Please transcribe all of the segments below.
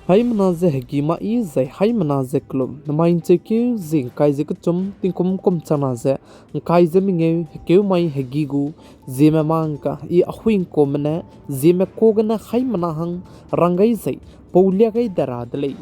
Hai manaze hegima I zai hai manaze klum namain cheki zing kai je kuchum tingkum kum chanaze kai je minge hekeu mai hegigu Zememanka I ahuin komne Zeme kogana hai manahang rangai zai paulia gai daradlei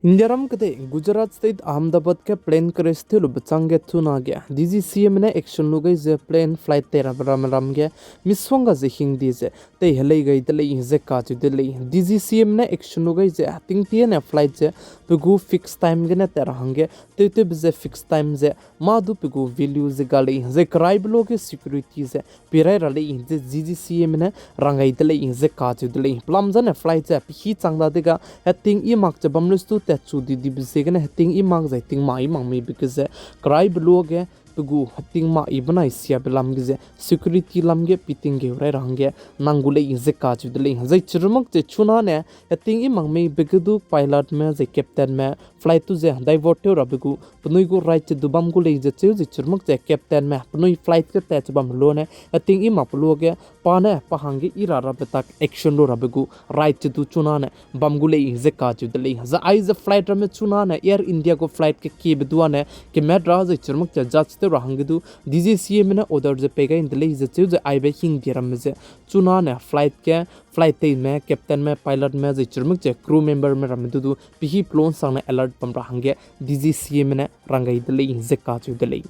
Indiaram kade Gujarat state Ahmedabad ke plane crash the lu bachange tuna gya DGCM ne action lu gai je plane flight te ram gya miswanga je hindi je te helai gai de lei je ka chu de lei DGCM ne action lu gai je ting tie ne flight je pugu fix time ge ne te rahange te je fix time je ma du pugu value je gali je crime lo ke security je pirai ra lei je DGCM ne rangai de lei je ka chu de lei plam je ne flight je pi changda de ga ting I mak je bamlus tu chu di di bisegana hating imang zai ting mai mang me because cry bloge pugu hating ma ibna isia belam ge security lamge piting ge rai rangge nangule inze ka chu dele zai churmak che chuna ne hating imang me begudu pilot me zai captain me flight tu je divert te rabugu pnui go right che dubam go le je che churmak che captain me pnui flight ke te chbam lo ne hating imap lo ge pa ne pa hange ira rabetak action lo rabugu right che tu chuna ne bam go le inze ka chu dele za ai za flight ram chuna ne air india go flight ke bedua ne ke madras zai churmak che judge te rahangedu DGCM ne order je pega in dele je che ai be hing diram je chuna ne flight te me captain me pilot me zai churmak che crew member me ram du pi plon sang ne alert pam rahange DGCM ne rangai dele je ka chu dele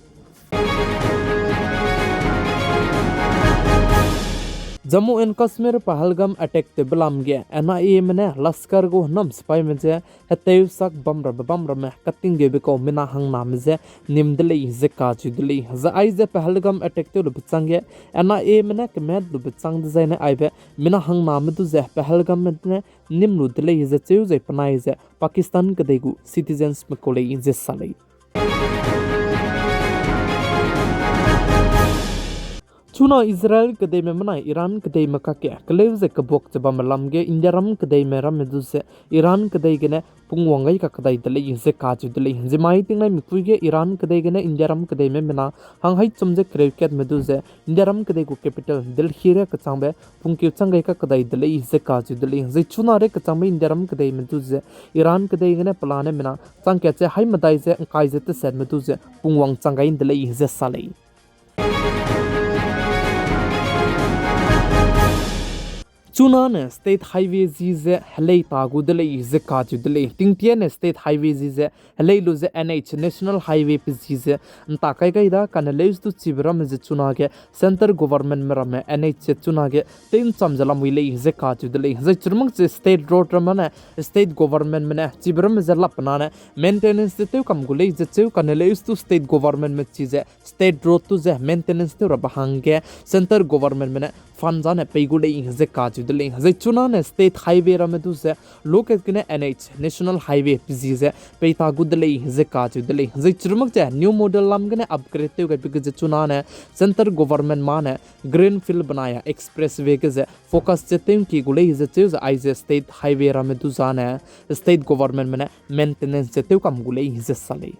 Jammu and Kashmir Pahalgam attack te belamge NIA mene laskar go nam spy meje hatev sak bamra me cutting ge ko mina hang nam je nimdele je ka chudele za ai je Pahalgam attack te lubchange NIA mene kemed lubchang de zaine aibe mina hang nam du je Pahalgam mene nimlu dele je cheu je panai je Pakistan kadegu citizens me kole je salai Chuna Israel kadai me mana Iran kadai maka ke kalev ze kabok chaba malam ge India ram kadai me ram medu se Iran kadai gene pungwangai ka kadai dele inse ka chu dele je mai ting nai mikui ge Iran kadai gene India ram kadai me mena hang hai chumje cricket medu ze India ram kadai go capital Delhi re ka changbe pungkyu changai ka kadai dele inse ka chu dele je chuna re ka changbe India ram kadai medu ze Iran kadai gene plane mena changke che hai madai ze kai ze te set medu ze pungwang changai dele inse salai Chuna ne state highway zize halei tagu dele ze ka chu dele tingtie ne state highway zize halei lu ze NH national highway pe zize nta kai kai da kan leus tu chibram ze chuna ge center government me ram NH che chuna ge tin chamjala muile ze ka chu dele ze churmang che state road ram ne state government me ne chibram ze lapna ne maintenance te kam gule ze cheu kan leus tu state government me chize state road tu ze maintenance te rabahange center government me ne fund jane peigule ze ka chu dele ze chuna ne state highway ram tu ze loket kene NH national highway zize peita gudle ze ka chu dele ze churmak che new model lam gene upgrade te ga big ze chuna ne center government ma ne green field banaya expressway ke ze focus che tem ki gule ze che ze ai ze state highway ram tu jane state government me ne maintenance che te kam gule ze sale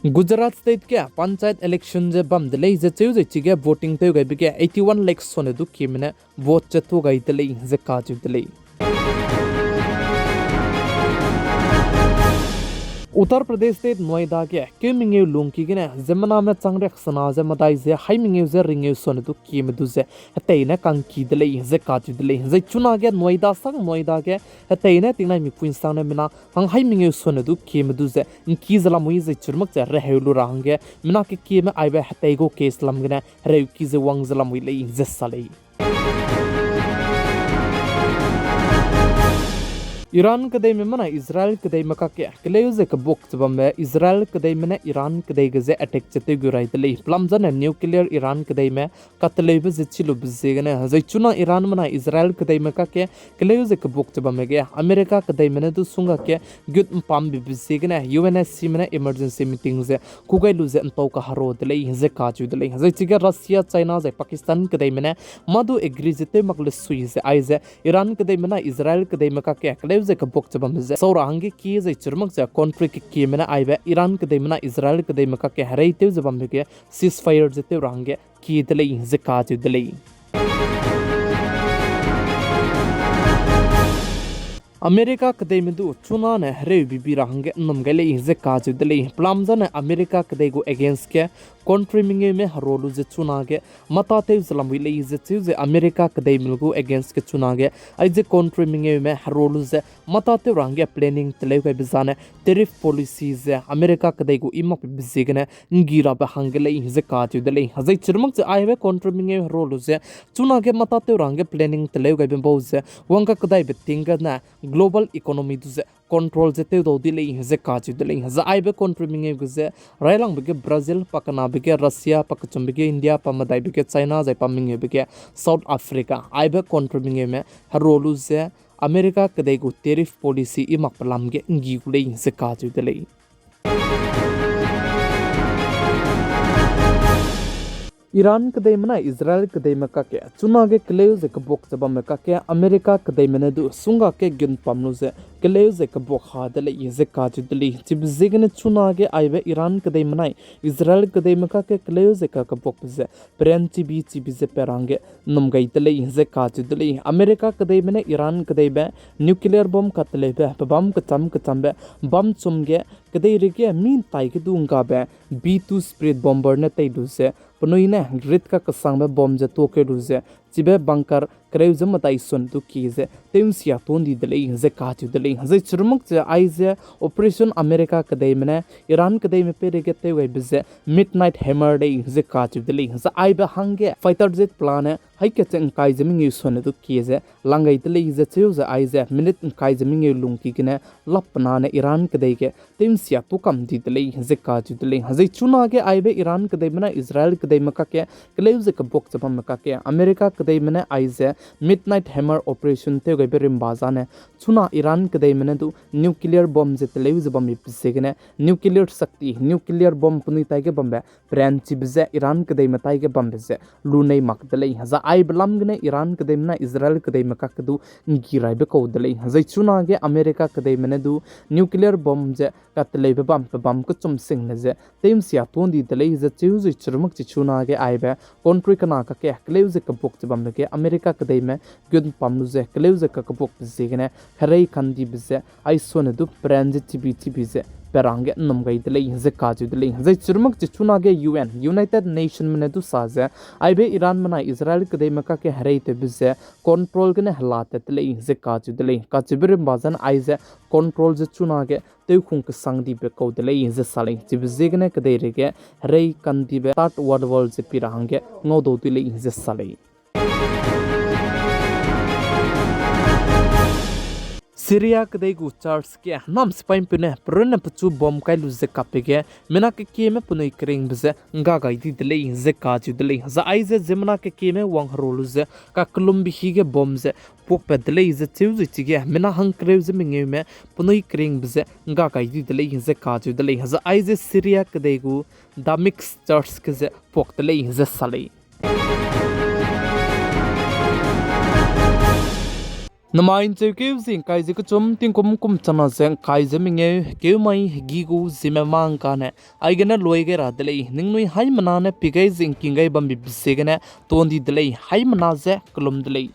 Gujarat state ke panchayat election je bam dele je cheu je chige voting te ga bige 81 lakhs sone du kimne vote che tu ga dele je ka chu dele Uttar Pradesh state Noida ke keminge lungki gene zemana me changre khsana je madai je haiminge je ringe sone du kim du je hateina kanki dele je ka chu dele je chuna ge Noida sang Noida ke hateina tinai mi puin sang ne mina hang haiminge sone du kim du je inki zala mui je churmak che rehelu range mina ke kim aibe hateigo case lam gene reu ki je wang zala mui le je salei Iran kadai me mana Israel kadai maka ke keleuse ka bok chbam me Israel kadai me Iran kadai ge attack chete gurai dele plamjan nuclear Iran kadai me katlebe je chilu bze gane hazai chuna Iran mana Israel kadai maka ke keleuse ka bok chbam me ge America kadai me du sunga ke gut pam bi bze gane UNSC me emergency meeting je kugai lu je anto ka haro dele je ka chu dele hazai chiga Russia China je Pakistan kadai me madu agree jete makle sui je ai je Iran kadai me Israel kadai maka ke kleu ze ka bok chabam ze saura hangi ki ze churmak ze conflict ki mena aibe Iran ke de mena Israel ke de maka ke harai te zabam ke ceasefire ze te range ki de lei ze ka ju de lei America kadai medu chuna ne hre bibi range namgale inze kaaju dele plamza ne America kadai go against ke country minge me harolu je chuna ge mata te zlam wi le je chu America kadai milgu against ke chuna ge ai je country minge me harolu je mata te range planning tele ko bizane tariff policies je America kadai go imap bizigne ngira ba hangale inze kaaju dele hazai chirmak je ai we country minge harolu je chuna ge mata te range planning tele ko be boze wanga kadai be tinga na global economy duze control jete do dile ze kaji dile za aibe contributing guze railang bege Brazil pakana bege Russia pakachum bege India pamadai bege China zai paming bege South Africa aibe contributing me harolu ze America kadai go tariff policy imak palam ge ngi gule ze kaji dile Iran kadai mana Israel kadai maka ke chuna ge kleu ze ka bok chaba maka ke America kadai mana du sunga ke gyun pamnu ze kleu ze ka bok ha dele ze ka ju dele chib zigne chuna ge aibe Iran kadai mana Israel kadai maka ke kleu ze ka bok ze pren chi bi ze perange num gai dele ze ka ju dele America kadai mana Iran kadai be nuclear bomb katle be bam ka cham be bam chum ge kadai rege min tai ke dunga be B2 spirit bomber na tai du se panoine grit ka kasang be bomb je to ke du se chibe bunker kreu zama tai son tu ki ze tem sia ton di dele ze ka chu dele ze churmuk je ai ze operation America kadai mene Iran kadai me pere ge te wei bize midnight hammer de ze ka chu dele ze ai be hange fighter jet plan hai ke cheng kai jeming yu son tu ki ze langai dele ze chu ze ai ze minute kai jeming yu lung ki ne lapna ne Iran kadai ge tem sia tu kam di dele ze ka chu dele ze chuna ge ai be Iran kadai mena Israel kadai maka ke kleu ze ka bok chapam maka ke America kadai mene ai ze midnight hammer operation te gai berim bazane chuna Iran kadai mene du nuclear bomb je television bomb pisegene nuclear sakti nuclear bomb puni tai ge bombe brand chibze Iran kadai matai ge bombe je lunei makdalei haza ai blam gne Iran kadai mena Israel kadai maka kadu ngirai be ko dalei haza chuna ge America kadai mene du nuclear bomb je katlei be bam ko chum sing ne je tem sia ton di dalei je chu ju churmak chi chuna ge ai be country kana ka ke kleu je ka bok chbam ge America kadai me gyun pamnu ze kleu ze ka bok zigene kharei khandi bize ai sone du brand chibi ze perange namgai dele ze kaju dele ze churmak chichuna ge UN United Nation mene du saze aibe Iran mana Israel kadai maka ke harei te bize control gene halate dele ze kaju dele kachibir bazan aize control ze chuna ge te khung ka sangdi be ko dele ze sale chibize gene kadai rege harei kandi be tat world ze pirange ngodo dele ze sale Syria kadai gu charts ke nam spain pune prone pachu bomb kai lu ze kapege mena ke keme punoi kring bze nga ga di dele ze ka ju dele za aize zemna ke keme wang rolu ze ka klumbi hige bomb ze pok pedle ze chu zu chige mena hang krev ze minge me punoi kring bze nga ga di dele ze ka ju dele za aize Syria kadai gu da mix charts ke ze pok dele ze sale Namain che ke zing kai ze chum ting kum chana zeng kai ze minge ke mai gi gu Zememankanews ai gena loi ge ra dele ning noi hai mana ne pigai zing kingai bam bi se gena tondi dele hai mana ze klum dele